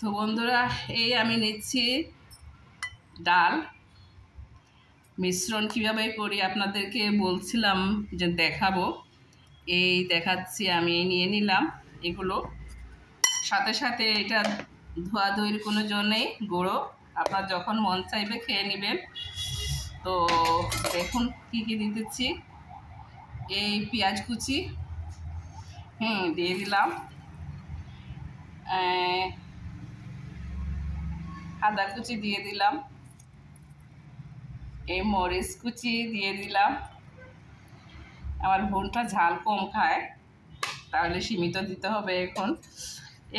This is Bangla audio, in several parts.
তো বন্ধুরা, এই আমি নিচ্ছি ডাল মিশ্রণ কিভাবে করি আপনাদেরকে বলছিলাম যে দেখাবো। এই দেখাচ্ছি, আমি নিয়ে নিলাম এগুলো। সাথে সাথে এটা ধোয়াধুয়ির কোনো জন্যেই, গুঁড়ো আপনার যখন মন চাইবে খেয়ে নেবেন। তো দেখুন কি কি দিতেছি। এই পেঁয়াজ কুচি দিয়ে দিলাম, আদা কুচি দিয়ে দিলাম, এই মরিচ কুচি দিয়ে দিলাম। আমার বোনটা ঝাল কম খায়, তাহলে সীমিত দিতে হবে। এখন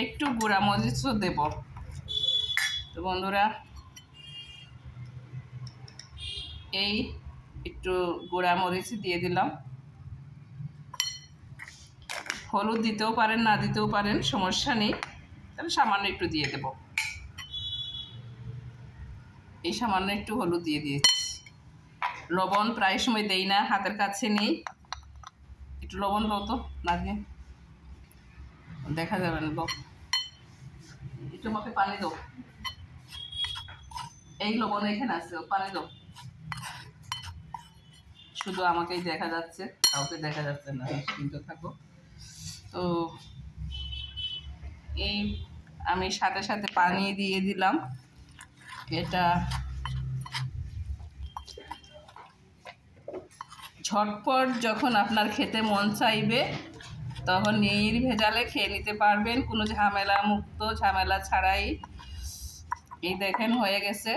একটু গুঁড়া মরিচও দেব। তো বন্ধুরা, এই একটু গুঁড়া মরিচ দিয়ে দিলাম। হলুদ দিতেও পারেন, না দিতেও পারেন, সমস্যা নেই। তাহলে সামান্য একটু দিয়ে দেব। এই সামান্য একটু হলুদ দিয়ে দিয়েছি। লবণ প্রায় সময় দেই না, হাতের কাছে নেই। একটু লবণ দাও তো, না দিয়ে দেখা যাবে না। একটু আমাকে পানি দাও। এই লবণ এখানে আছে, পানি দাও। শুধু আমাকেই দেখা যাচ্ছে, কাউকে দেখা যাচ্ছে না, কিন্তু থাকো। তো এই আমি সাথে সাথে পানি দিয়ে দিলাম। এটা ঝটপট যখন আপনার খেতে মন চাইবে তখন নির্ভেজালে খেয়ে নিতে পারবেন, কোনো ঝামেলা মুক্ত, ঝামেলা ছাড়াই। এই দেখেন হয়ে গেছে।